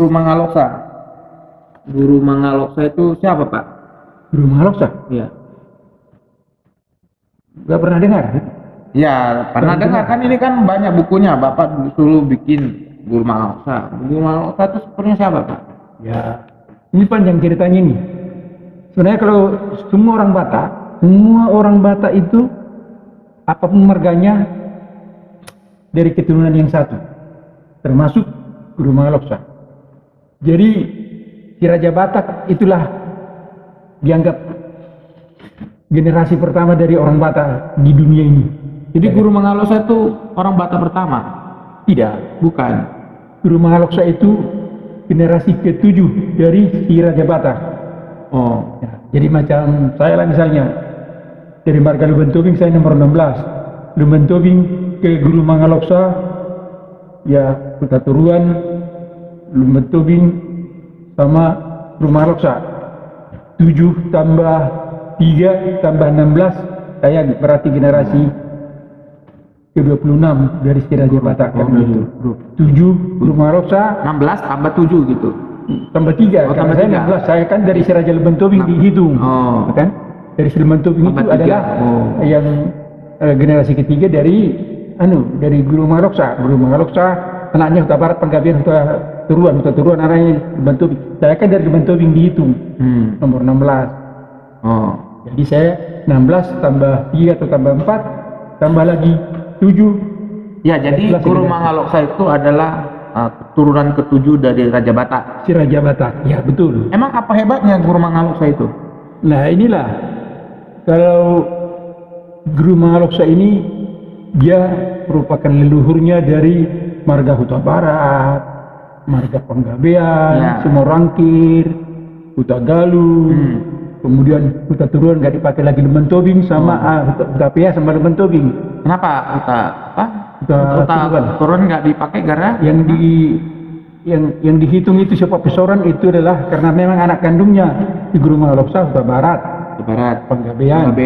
Guru Mangaloksa. Guru Mangaloksa itu siapa, Pak? Guru Mangaloksa? Iya. Gak pernah dengar? Ya, pernah dengar kan, ini kan banyak bukunya. Bapak dulu bikin Guru Mangaloksa. Guru Mangaloksa itu sebenarnya siapa, Pak? Ya, ini panjang ceritanya ini. Sebenarnya kalau semua orang Batak itu apapun marganya dari keturunan yang satu, termasuk Guru Mangaloksa. Jadi si Raja Batak itulah dianggap generasi pertama dari orang Batak di dunia ini. Jadi Guru Mangaloksa itu orang Batak pertama? Tidak, Bukan. Guru Mangaloksa itu generasi ke-7 dari si Raja Batak. Oh, Ya, jadi macam saya lah misalnya, dari marga Lumentobing saya nomor 16. Lumentobing ke Guru Mangaloksa, ya Huta Turuan, Lumentobing sama Guru Mangaloksa. 7 tambah 3 tambah 16, saya berarti generasi ke-26 dari si Raja Batak. Oh, Kan gitu. 7 Guru Mangaloksa 16 tambah 7 gitu. tambah 3, Oh, karena tambah saya 3. 16, saya kan dari si Raja Lumentobing dihitung. Oh. Kan? Dari si Lumentobing Tambah itu 3. adalah Oh. yang generasi ketiga dari Guru Mangaloksa. Guru Mangaloksa anaknya Huta Barat Panggabean Huta Turuan anaknya Lumentobing. Saya kan dari Lumentobing dihitung nomor 16. Oh. Jadi saya 16 tambah 3 atau tambah 4 tambah lagi 7. Ya, jadi Guru Mangaloksa itu adalah keturunan ke-7 dari Raja Batak. Si Raja Batak, ya betul. Emang apa hebatnya Guru Mangaloksa itu? Nah inilah, kalau Guru Mangaloksa ini dia merupakan leluhurnya dari marga Huta Barat, marga Panggabean, Ya. Sumorangkir, Huta Galung, kemudian Huta Turuan nggak dipakai lagi Lumentobing sama Huta Pea sama Lumentobing. Kenapa Huta turun nggak dipakai karena yang dihitung itu siapa pesoran itu adalah karena memang anak kandungnya di Guru Mangaloksa Huta Barat, Panggabean,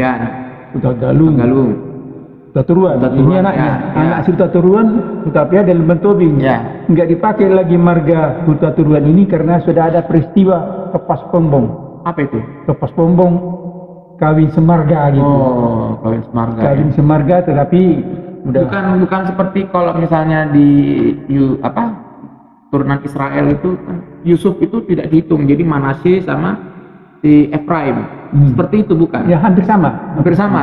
Huta Galung, Huta Turuan. Ini anaknya, anak si Huta Turuan, Huta Pea dan Lumentobing. Ya. Nggak dipakai lagi marga Huta Turuan ini karena sudah ada peristiwa Kepas Pombong. Apa itu? Kepas Pombong kawin semarga gitu. Oh, kawin semarga. Kawin semarga, tetapi udah Bukan seperti kalau misalnya di turunan Israel itu kan Yusuf itu tidak dihitung, jadi Manasye sama si Efraim. Seperti itu bukan? ya hampir sama. Hampir sama.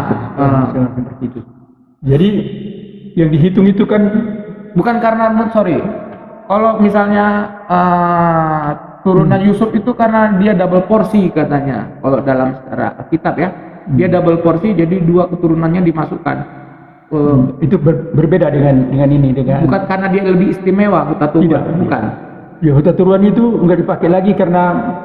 Seperti itu. Jadi yang dihitung itu kan Bukan karena kalau misalnya turunan Yusuf itu karena dia double porsi katanya. Kalau dalam secara kitab ya, dia double porsi, jadi 2 keturunannya dimasukkan. itu berbeda dengan Bukan karena dia lebih istimewa Huta Turuan, bukan. Ya Huta Turuan itu nggak dipakai lagi karena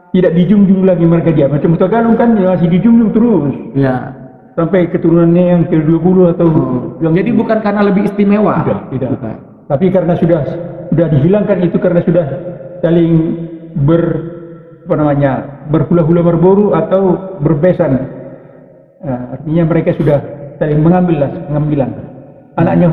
tidak dijunjung lagi marga dia. Macam Huta Galung kan masih dijunjung terus. Ya. Sampai keturunannya yang ke-20 atau yang Jadi bukan karena lebih istimewa. tidak. Bukan. Tapi karena sudah dihilangkan itu karena sudah saling berhula-hula berboru atau berbesan. Artinya mereka sudah saling mengambilan. Anaknya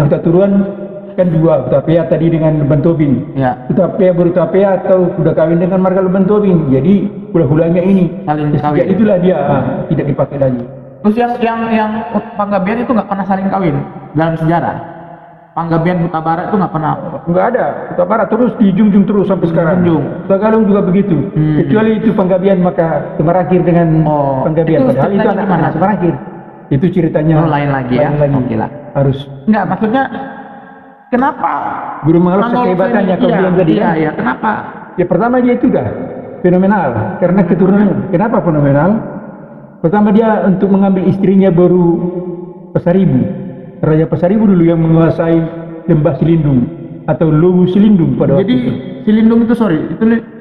Huta Turuan kan 2, Huta Pea tadi dengan Lumentobing. Ya. Huta Pea berhuta Pea atau sudah kawin dengan marga Lumentobing. Jadi hula-hulanya ini Saling sejak kawin. itulah dia tidak dipakai lagi. Terus yang Panggabean itu nggak pernah saling kawin dalam sejarah. Panggabean Huta Barat itu nggak pernah. Nggak ada. Huta Barat terus dijunjung terus sampai sekarang. Huta Galung juga begitu. Kecuali itu Panggabean maka Sumerakhir dengan Panggabean. Itu Padahal itu ceritanya anak Sumerakhir. Itu ceritanya lain lagi ya. Oke lah. Harus. Enggak, maksudnya kenapa Guru Mangaloksa kehebatannya kau bilang tadi kan? Iya, kenapa? Ya pertama dia itu dah fenomenal karena keturunannya. Kenapa fenomenal? Pertama dia untuk mengambil istrinya baru Pasaribu. Raja Pasaribu dulu yang menguasai Lembah Silindung atau Luwu Silindung pada waktu itu. Silindung itu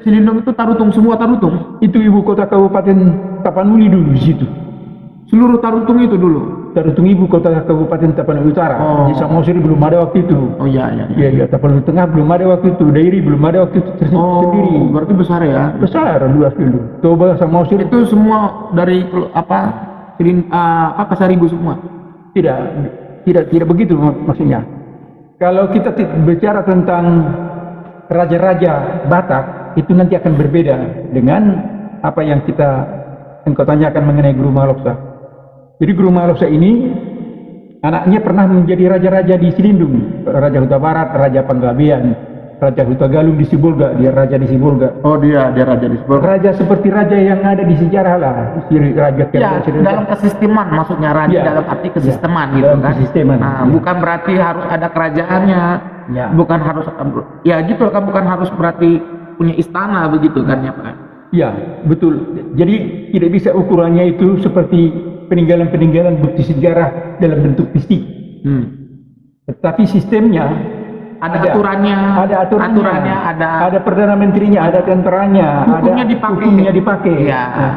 Silindung itu Tarutung, semua Tarutung. Itu ibu kota Kabupaten Tapanuli dulu di situ. Seluruh Tarutung itu dulu. Tarutung ibu kota Kabupaten Tapanuli Utara. Di Samosir belum ada waktu itu. Oh iya. Iya, Tapanuli Tengah belum ada waktu itu. Dairi belum ada waktu itu sendiri. Berarti besar ya. Besar, luas dulu. Toba Samosir itu semua dari Pasaribu semua. Tidak begitu maksudnya. Kalau kita bicara tentang raja-raja Batak itu nanti akan berbeda dengan apa yang engkau tanyakan mengenai Guru Mahaloksa. Jadi Guru Mahaloksa ini anaknya pernah menjadi raja-raja di Silindung, Raja Huta Barat, Raja Panggabean, Raja Huta Galung di Sibolga, dia raja di Sibolga. Oh dia raja di Sibolga. Raja seperti raja yang ada di sejarah lah, raja ya, dalam kesisteman maksudnya raja ya, dalam arti kesisteman ya, gitu kan. Kesisteman. Nah, ya. Bukan berarti harus ada kerajaannya, ya. Bukan harus ya gitu kan, bukan harus berarti punya istana begitu kan ya Pak. Ya, betul. Jadi tidak bisa ukurannya itu seperti peninggalan-peninggalan bukti sejarah dalam bentuk fisik. Tetapi sistemnya ada aturannya, ada perdana menterinya, ada tenteranya, hukumnya dipakai. Ya. Nah,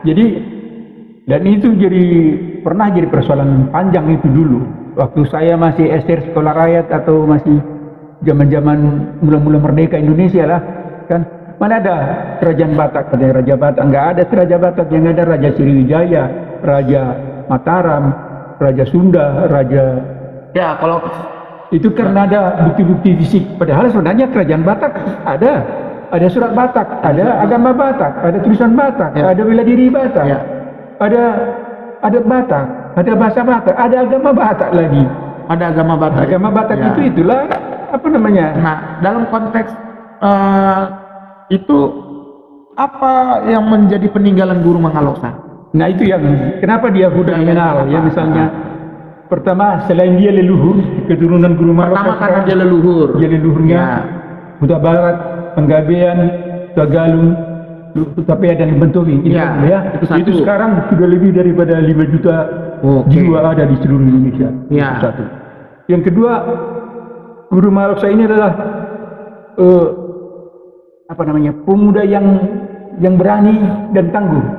jadi dan itu pernah jadi persoalan panjang itu dulu. Waktu saya masih SD sekolah rakyat atau masih zaman-zaman mula-mula merdeka Indonesia lah, kan mana ada kerajaan Batak, ada Raja Batak, nggak ada Raja Batak, yang ada Raja Sriwijaya, Raja Mataram, Raja Sunda, Raja. Ya kalau itu karena ada bukti-bukti fisik. Padahal sebenarnya kerajaan Batak ada surat Batak, ada agama Batak, ada tulisan Batak, ya. Ada bela diri Batak, ya. Ada Batak, ada bahasa Batak, ada agama Batak lagi. Ada agama Batak. Agama Batak ya. Itulah apa namanya? Nah, dalam konteks itu apa yang menjadi peninggalan Guru Mahaloksa? Nah itu yang kenapa dia fenomenal ya misalnya. Pertama, selain dia leluhur, keturunan Guru Mahaloksa. Pertama karena dia leluhur. Dia leluhurnya ya. Huta Barat, Panggabean, Huta Galung, Huta Pea dan Bentowing. Ya, itu sekarang sudah lebih daripada 5 juta jiwa ada di seluruh Indonesia. Ya. Itu satu. Yang kedua, Guru Mahaloksa ini adalah pemuda yang berani dan tangguh.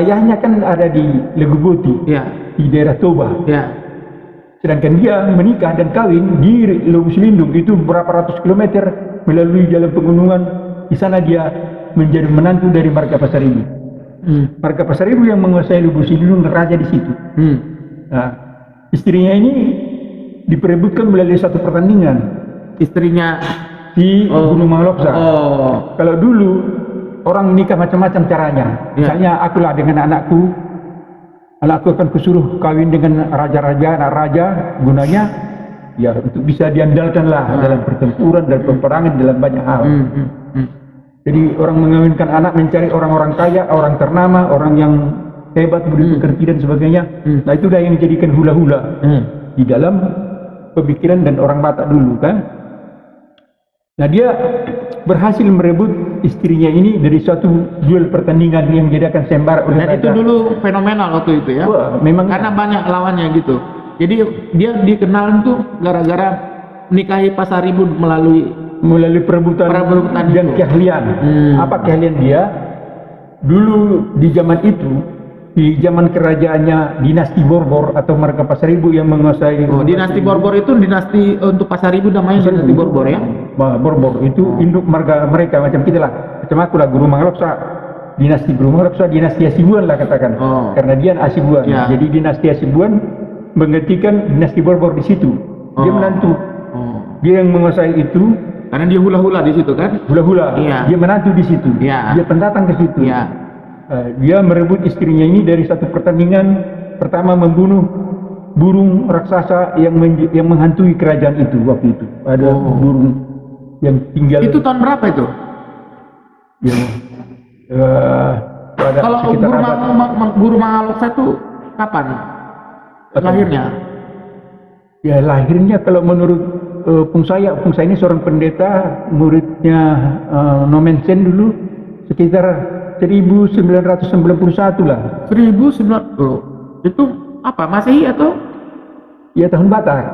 Ayahnya kan ada di Leguboti, ya. Di daerah Toba. Ya. Sedangkan dia menikah dan kawin di Lubuk Silindung, itu berapa ratus kilometer melalui jalan pegunungan. Di sana dia menjadi menantu dari Marga Pasaribu. Marga Pasaribu yang menguasai Lubuk Silindung, raja di situ. Nah, istrinya ini diperebutkan melalui satu pertandingan. Istrinya si Guru Mahaloksa. Kalau dulu orang nikah macam-macam caranya. Misalnya akulah dengan anakku akan kusuruh kawin dengan raja-raja, anak raja, gunanya ya untuk bisa diandalkan lah dalam pertempuran dan peperangan dalam banyak hal. Jadi orang mengawinkan anak mencari orang-orang kaya, orang ternama, orang yang hebat, budi pekerti dan sebagainya. Nah itu dah yang dijadikan hula-hula di dalam pemikiran dan orang Batak dulu kan. Nah dia berhasil merebut istrinya ini dari suatu duel pertandingan yang diadakan sembara oleh dan raja. Itu dulu fenomenal waktu itu ya. Wah, memang karena banyak lawannya gitu. Jadi dia dikenal itu gara-gara menikahi Pasaribu melalui perebutan dan keahlian. Apa keahlian dia? Dulu di zaman itu, di zaman kerajaannya dinasti Borbor atau Marga Pasaribu yang menguasai. Dinasti Borbor itu dinasti untuk Pasaribu namanya dinasti Borbor ya. Borbor itu induk marga mereka macam kita lah. Macam aku lah Guru Mahaloksa. Dinasti Guru Mahaloksa dinasti Hasibuan lah katakan. Karena dia Hasibuan. Ya. Jadi dinasti Hasibuan menggantikan dinasti Borbor di situ. Dia menantu. Dia yang menguasai itu. Karena dia hula-hula di situ kan? Hula-hula. Ya. Dia menantu di situ. Ya. Dia pendatang ke situ. Ya. Dia merebut istrinya ini dari satu pertandingan. Pertama membunuh burung raksasa yang menghantui kerajaan itu waktu itu. Ada burung yang tinggal. Itu tahun berapa itu? Ya, kalau Guru Mahaloksa itu kapan lahirnya? Ya lahirnya kalau menurut Pung saya ini seorang pendeta, muridnya Nomen Sen dulu sekitar 1991 lah. 1900 itu apa? Masehi atau? Ya tahun Batak.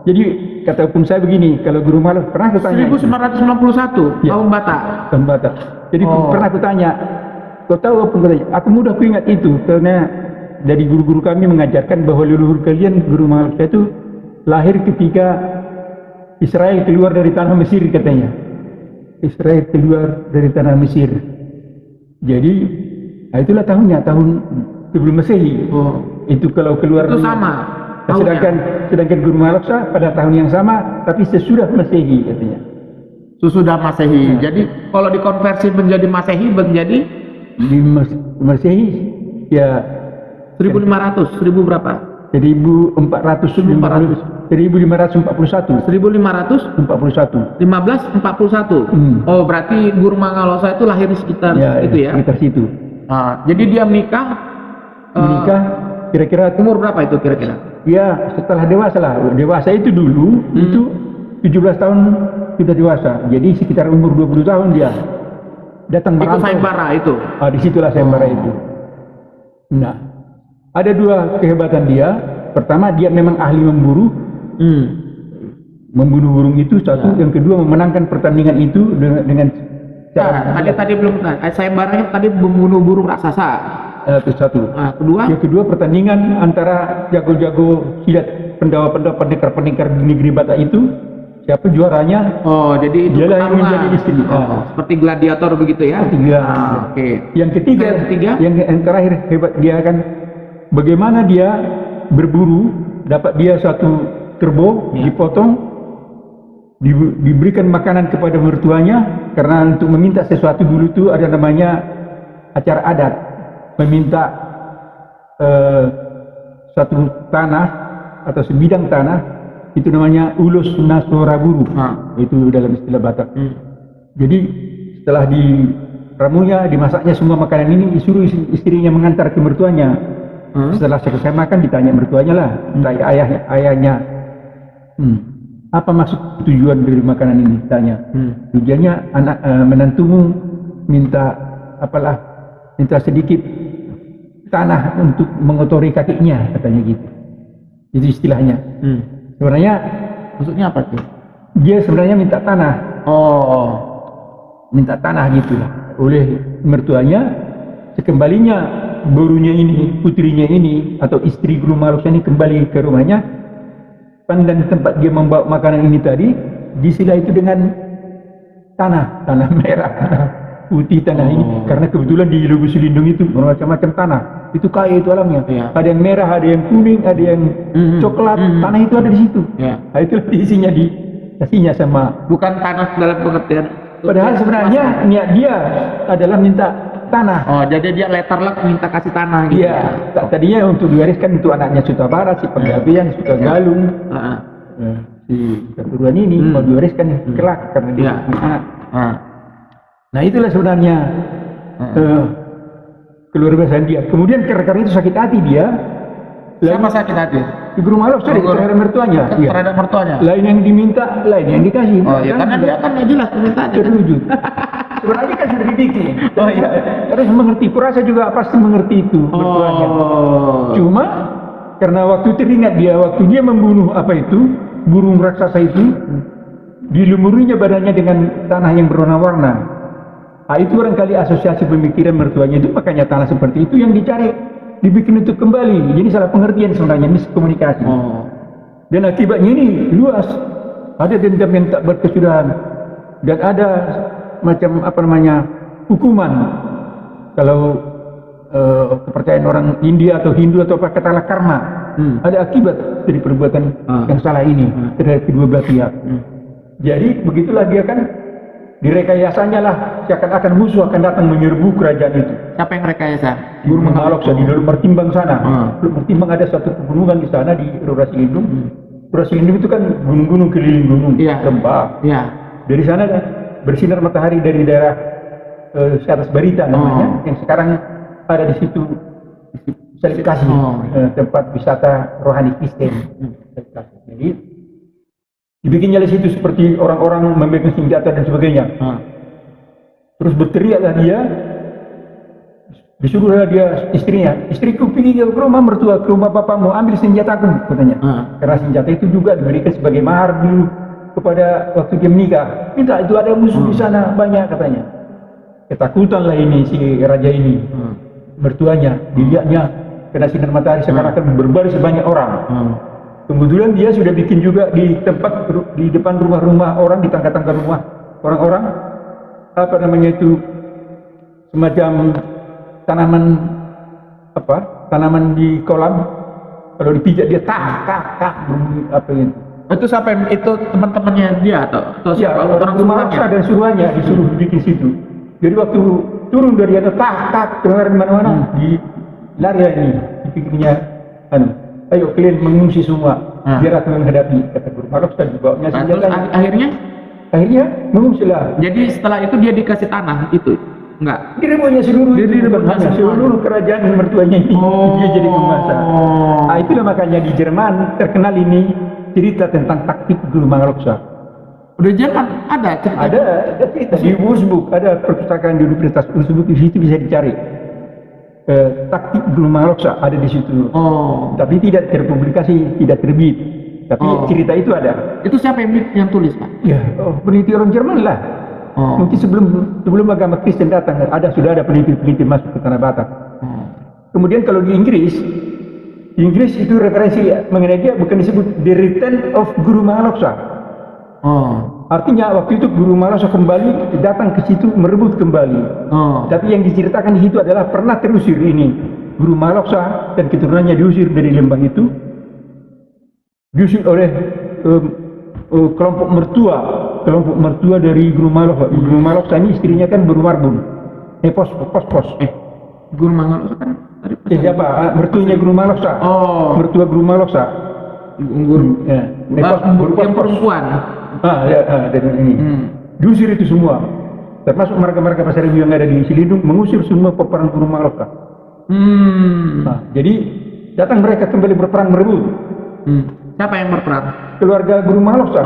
Jadi kata Pung saya begini, kalau Guru Mahaloksa pernah kutanya 1991 ya, tahun Batak. Tahun Batak. Jadi pernah kutanya, kau tahu apa katanya? Aku mudah kuingat itu karena dari guru-guru kami mengajarkan bahwa leluhur kalian Guru Mahaloksa itu lahir ketika Israel keluar dari tanah Mesir katanya. Israel keluar dari tanah Mesir. Jadi itulah tahunnya, tahun sebelum Masehi. Itu kalau keluar itu sama. Sedangkan Guru Mahaloksa pada tahun yang sama tapi sesudah Masehi katanya. Sesudah Masehi. Jadi kalau dikonversi menjadi Masehi menjadi di Masehi ya 1500, 1000 berapa? 1441 1541. Oh, berarti Guru Mangalosa itu lahir sekitar itu ya? Sekitar situ. Jadi dia menikah kira-kira umur berapa itu kira-kira? Ya, setelah dewasa lah. Dewasa itu dulu itu 17 tahun sudah dewasa. Jadi sekitar umur 20 tahun dia datang merantau. Itu sayembara itu. Disitulah sayembara itu. Nah, ada dua kehebatan dia. Pertama, dia memang ahli memburu. Membunuh burung itu satu. Yang kedua, memenangkan pertandingan itu dengan cara. Tadi belum. Sayembaranya tadi membunuh burung raksasa. Itu satu. Kedua? Yang kedua, pertandingan antara jago-jago silat, pendawa-pendawa, pendekar-pendekar di negeri Batak itu. Siapa juaranya? Jadi itu dialah yang menjadi istri. Seperti gladiator begitu ya? Oke. Yang ketiga, yang terakhir hebat dia kan, bagaimana dia berburu, dapat dia satu kerbau, dipotong, diberikan makanan kepada mertuanya, karena untuk meminta sesuatu dulu itu ada namanya acara adat, meminta satu tanah atau sebidang tanah. Itu namanya ulus nasoraburu. Itu dalam istilah Batak. Jadi setelah diramunya, dimasaknya semua makanan ini, disuruh istrinya mengantar ke mertuanya. Setelah selesai makan, ditanya mertuanya lah, tanya ayahnya, apa maksud tujuan dari makanan ini? Tanya. Tujuannya menantumu minta sedikit tanah untuk mengotori kakinya, katanya gitu. Itu istilahnya. Sebenarnya maksudnya apa tuh? Dia sebenarnya minta tanah. Minta tanah gitu lah oleh mertuanya. Sekembalinya burunya ini, putrinya ini atau istri Guru Mangalosa ini kembali ke rumahnya, dan tempat dia membawa makanan ini tadi disila itu dengan tanah merah, putih tanah ini, karena kebetulan di Lubuk Selindung itu bermacam-macam tanah. Itu kaya itu alamnya. Ada yang merah, ada yang kuning, ada yang coklat. Tanah itu ada di situ. Itulah isinya dikasihnya sama. Bukan tanah dalam pengertian. Padahal sebenarnya niat dia adalah minta tanah. Jadi dia letterlek minta kasih tanah gitu. Iya. Tadinya untuk diwariskan untuk anaknya Sutabara, si Penggabean, Sukagalung. Si keturunan ini mau diwariskan kelak karena dia anak. Nah, itulah sebenarnya keluar biasaan dia. Kemudian karena itu sakit hati dia. Siapa sakit hati? Guru Mangalosa terhadap mertuanya. Terhadap mertuanya. Lain yang diminta, lain yang dikasih. Karena dia kan jelas permintaannya. Terwujud. Sebenarnya kan sudah dibikin. Terus mengerti. Kurasa juga pasti mengerti itu mertuanya. Cuma karena waktu teringat dia, waktu dia membunuh burung raksasa itu, dilumurinya badannya dengan tanah yang berwarna-warna. Itu barangkali asosiasi pemikiran mertuanya itu, makanya tanah seperti itu yang dicari, dibikin untuk kembali. Jadi salah pengertian sebenarnya, miskomunikasi. Dan akibatnya ini luas. Ada dendam yang tak berkesudahan, dan ada macam hukuman. Kalau kepercayaan orang India atau Hindu atau katakanlah karma, ada akibat dari perbuatan yang salah ini terhadap kedua belah pihak. Jadi begitulah dia kan. Direkayasanya lah, seakan-akan musuh akan datang menyerbu kerajaan itu. Siapa yang rekayasa? Guru Mangalosa di dalam Mertimbang sana. Mertimbang ada satu pegunungan di sana di Rora Selindung. Rora Selindung itu kan gunung-gunung keliling gunung, lembah. Dari sana bersinar matahari dari daerah atas Barita namanya, yang sekarang ada di situ Salikasi, tempat wisata rohani Kristen. Jadi dibikinnya di situ seperti orang-orang memegang senjata dan sebagainya. Terus berteriaklah dia, disuruhlah dia istrinya, istriku pergi ke rumah mertua, ke rumah bapakmu, ambil senjataku, katanya. Karena senjata itu juga diberikan sebagai mahar dulu kepada waktu dia menikah. Minta, itu ada musuh di sana banyak, katanya. Ketakutanlah ini si raja ini, mertuanya, dilihatnya kena sinar matahari seakan-akan berbaris sebanyak orang. Kemudian dia sudah bikin juga di tempat di depan rumah-rumah orang, di tangga-tangga rumah orang-orang, semacam tanaman di kolam. Kalau dipijak dia tak bunyi Itu siapa yang itu teman-temannya dia atau Ya, siapa orang suruhannya? ada suruhannya disuruh bikin situ. Jadi waktu turun dari atas tak keluar di mana-mana di lari ini dipikirnya ayo kalian mengungsi semua biar aku menghadapi kata guru Maloksa dibawanya Nah, terus senjatanya. akhirnya Mengungsilah. jadi setelah itu dia dikasih tanah itu enggak? Direbutnya seluruh Direbutnya hanya semua. seluruh kerajaan mertuanya ini dia jadi penguasa. Itulah makanya di Jerman terkenal ini cerita tentang taktik guru Maloksa. Udah jangan ada cerita. Ada cerita di Wurzburg, ada perpustakaan di Universitas Wurzburg, di situ bisa dicari. Taktik guru Maloksa ada di situ. Tapi tidak terpublikasi, tidak terbit. Tapi cerita itu ada. Itu siapa yang tulis, Pak? Ya, peneliti orang Jerman lah. Mungkin sebelum agama Kristen datang, sudah ada peneliti-peneliti masuk ke Tanah Batak. Kemudian kalau di Inggris itu referensi mengenai dia bukan disebut The Return of Guru Maloksa. Artinya waktu itu Guru Maloksa kembali datang ke situ merebut kembali. Tapi yang diceritakan di situ adalah pernah terusir ini Guru Maloksa dan keturunannya diusir dari lembah itu, diusir oleh kelompok mertua dari Guru Maloksa. Guru Maloksa ini istrinya kan Guru Marbun. Pos. Guru Maloksa kan tadi siapa? Mertuanya Guru Maloksa. Mertua Guru Maloksa. Guru. Yang perempuan. Dari ini. Diusir itu semua. Termasuk marga-marga Pasar Ibu yang ada di Silindung mengusir semua peperangan Guru Maloksa. Jadi datang mereka kembali berperang merebut. Siapa yang berperang? Keluarga Guru Maloksa.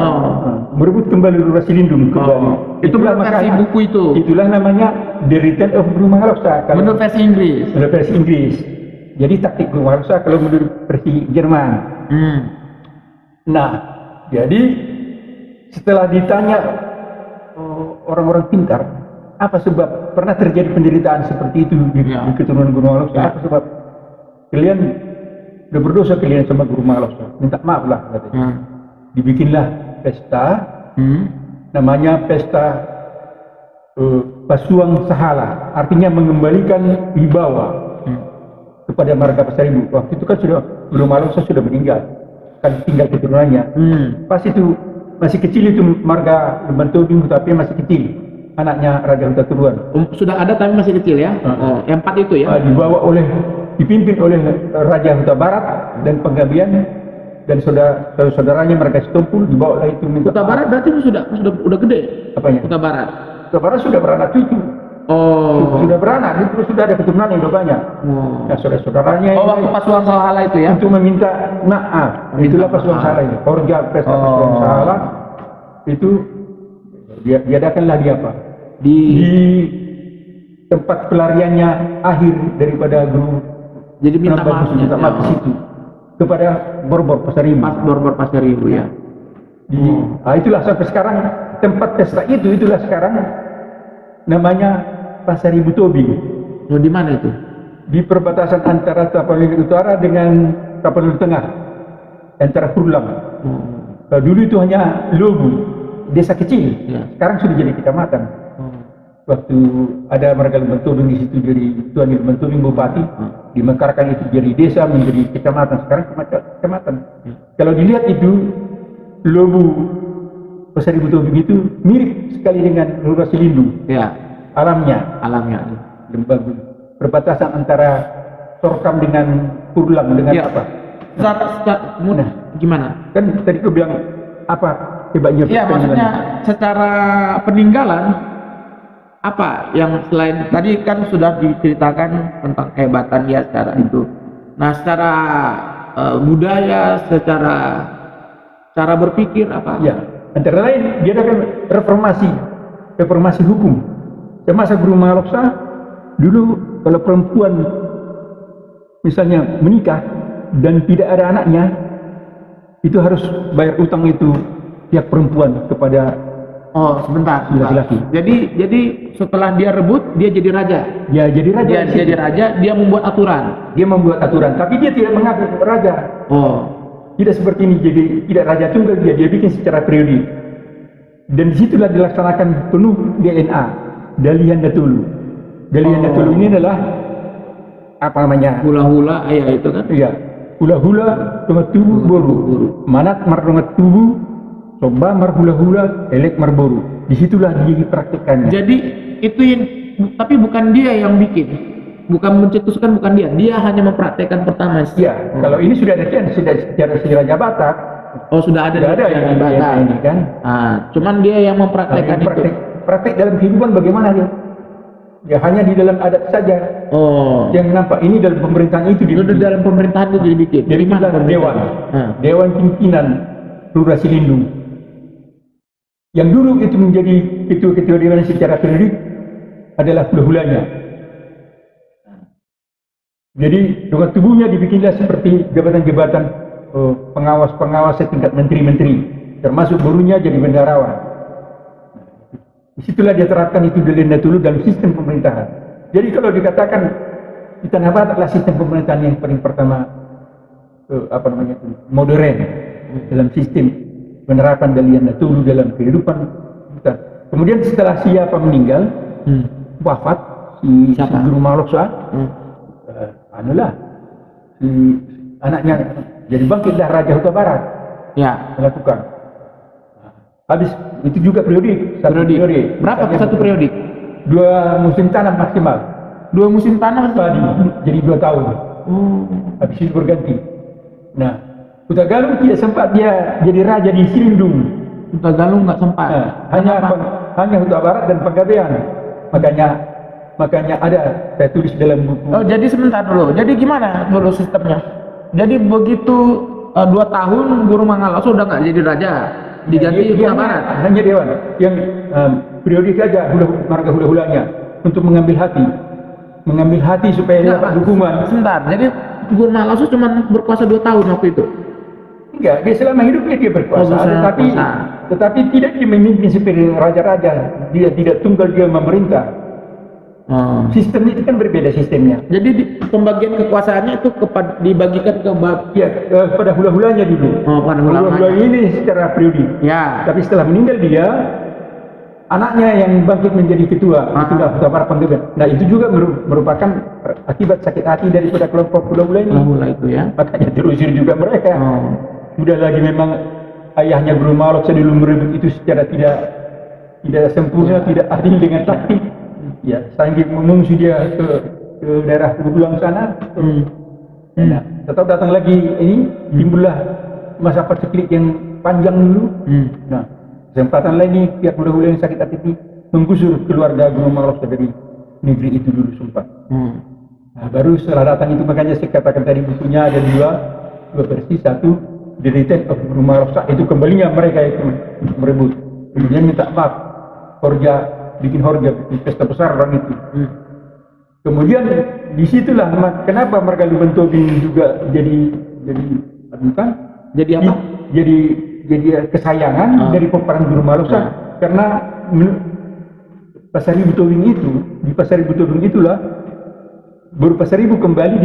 Merebut kembali Lurah Silindung kembali. Itulah versi buku itu. Itulah namanya The Return of Guru Maloksa. Menurut versi Inggris. Menurut versi Inggris. Jadi taktik Guru Maloksa kalau menurut versi Jerman. Nah, jadi setelah ditanya orang-orang pintar, apa sebab pernah terjadi penderitaan seperti itu di keturunan Guru Maloksa? Apa sebab kalian udah berdosa kalian sama Guru Maloksa? Minta maaf lah katanya. Dibikinlah pesta, namanya pesta Pasuang Sahala, artinya mengembalikan wibawa kepada marga Pasar Ibu. Waktu itu kan Guru Maloksa sudah meninggal, kan tinggal keturunannya. Pas itu masih kecil itu marga Lembantobing, tapi masih kecil, anaknya Raja Huta Turuan. Sudah ada tapi masih kecil ya? Yang 4 itu ya? Dipimpin oleh Raja Huta Barat dan Penggabian dan saudaranya mereka Setompul, dibawa itu minta. Huta Barat berarti sudah gede? Apanya? Huta Barat sudah beranak cucu. Sudah beranak, itu sudah ada keturunan yang udah banyak. Nah, saudara-saudaranya waktu Pasuang Sahala itu ya? Untuk meminta maaf. Itulah Pasuang Sahala ini. Orga pesta Pasuang Sahala itu diadakanlah di apa? Di tempat pelariannya akhir daripada Guru. Jadi minta maaf di situ kepada Borbor Pasar Ibu. Borbor Pasar Ibu ya. Itulah sampai sekarang tempat pesta itulah sekarang namanya Pasar Ibu Tobing. Di mana itu? Di perbatasan antara Tapanuli Utara dengan Tapanuli Tengah, antara Kurlang. Dulu itu hanya Lobu, desa kecil. Sekarang sudah jadi kecamatan. Waktu ada marga Lembantobing di situ jadi Tuan Lembantobing Bupati, dimekarkan itu jadi desa menjadi kecamatan. Sekarang kecamatan. Kalau dilihat itu Lobu Pasar Ibu Tobing itu mirip sekali dengan Lurah Silindung. Alamnya lembah perbatasan antara Sorkam dengan Kurlang dengan apa? Mudah gimana? Kan tadi aku bilang apa hebatnya? Maksudnya secara peninggalan apa yang selain tadi kan sudah diceritakan tentang kehebatan dia secara itu. Nah, secara budaya, secara cara berpikir apa? Antara lain dia ada reformasi hukum. Semasa Guru Maloksa dulu kalau perempuan misalnya menikah dan tidak ada anaknya, itu harus bayar utang itu pihak perempuan kepada sebentar. Laki-laki. Jadi setelah dia rebut, dia jadi raja. Jadi raja. Dia jadi raja, dia membuat aturan. Tapi dia tidak mengaku raja. Tidak seperti ini, jadi tidak raja tunggal dia bikin secara periodik. Dan disitulah dilaksanakan penuh DNA. Dalihan Datulu. Dalihan Datulu ini adalah apa namanya? Hula-hula itu kan? Iya. hula-hula dongat tubu boru, manat mar dongat tubu, coba mar hula-hula, elek mar boru. Disitulah dipraktikkannya. Jadi itu yang, tapi bukan dia yang bikin, bukan mencetuskan, bukan dia hanya mempraktekkan pertama. Iya, kalau ini sudah ada sudah secara Raja Batak. Oh, sudah ada yang Batak ini kan. Cuman dia yang mempraktekkan itu. Praktek dalam kehidupan bagaimana dia? Ya hanya di dalam adat saja. Oh. Yang nampak ini dalam pemerintahan itu Di dalam pemerintahan itu dibikin. Dari mana dewan? Dewan pimpinan Lurah Silindung. Yang dulu itu menjadi ketua-ketua dewan secara periodik adalah hula-hulanya. Jadi dongat tubuhnya dibikinlah seperti jabatan-jabatan pengawas-pengawas setingkat menteri-menteri, termasuk borunya jadi bendaharawan. Disitulah dia terapkan itu dulu dalam sistem pemerintahan. Jadi kalau dikatakan di Tanah Batak adalah sistem pemerintahan yang paling pertama modern dalam sistem penerapan Dalian Natulu dalam kehidupan kita. Kemudian setelah siapa meninggal, wafat si Guru Maloksa, si anaknya jadi bangkitlah Raja Huta Barat. Ya, melakukan. Habis itu juga periodik. Berapa satu periodik? 2 musim tanam maksimal. 2 musim tanam padi. Jadi 2 tahun. Habis itu berganti. Nah, Huta Galung tidak sempat dia jadi raja di Silindung. Huta Galung nggak sempat. Hanya Huta Barat dan Penggabean. Makanya ada saya tulis dalam buku. Oh, jadi sebentar dulu. Jadi gimana dulu sistemnya? Jadi begitu 2 tahun Guru Mangalaksa sudah nggak jadi raja, diganti Huta Barat. Hanya dewan yang periodik saja marga hula-hulanya untuk mengambil hati supaya dapat dukungan. Sebentar, jadi Guru Mangalaksa cuma berkuasa 2 tahun waktu itu. Enggak, dia selama hidupnya dia berkuasa, tetapi tidak dia memimpin seperti raja-raja. Dia tidak tunggal dia memerintah. Sistem itu kan berbeda sistemnya. Jadi pembagian kekuasaannya itu dibagikan kepada hula-hulanya dulu. Pada hula-hula ini secara periodik. Ya. Tapi setelah meninggal dia, anaknya yang bangkit menjadi ketua, itulah Huta Barat Penggabean. Nah itu juga merupakan akibat sakit hati daripada kelompok hula-hula ini. Hula itu ya. Makanya terusir juga mereka. Sudah lagi memang ayahnya Guru Maloksa dulu merebut itu secara tidak sempurna, tidak adil dengan taktik. Ya, sambil mengungsi dia ke daerah Kebulang sana. Nah, tetap datang lagi ini timbullah masa perceklik yang panjang dulu. Nah, kesempatan lagi pihak hula-hula yang sakit hati ini menggusur keluarga Guru Maloksa dari negeri itu dulu sempat. Nah, baru setelah datang itu makanya saya katakan tadi bukunya ada dua versi. Satu, The Return of Guru Maloksa, itu kembalinya mereka itu merebut. Kemudian minta maaf, bikin pesta besar orang itu. Kemudian disitulah kenapa mereka Luban Tobing juga jadi apa? Jadi kesayangan dari peperangan Guru Maloksa karena Pasaribu Tobing itu di Pasaribu Tobing itulah baru Pasaribu kembali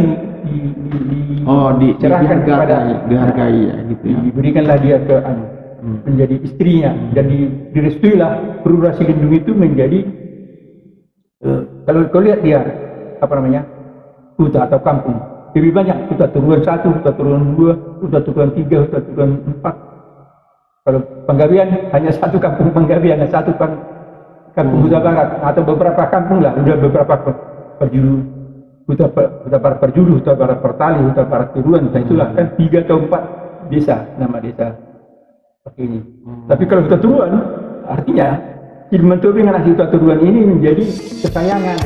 dicerahkan dihargai ya gitu ya. Diberikanlah dia ke menjadi istrinya dan direstuilah Lurah Silindung itu menjadi kalau kau lihat dia huta atau kampung lebih banyak Huta Turuan 1, Huta Turuan 2, Huta Turuan 3, Huta Turuan 4. Kalau Penggabean hanya 1 kampung Penggabean, 1 kampung Huta Barat atau beberapa kampung lah, udah beberapa perjuru Huta Barat Perjuru, Huta Barat Pertali, Huta Barat Turuan. Nah itulah kan 3 atau 4 desa, nama desa ini. Tapi kalau Huta Turuan artinya Luban Tobing anak Huta Turuan ini menjadi kesayangan.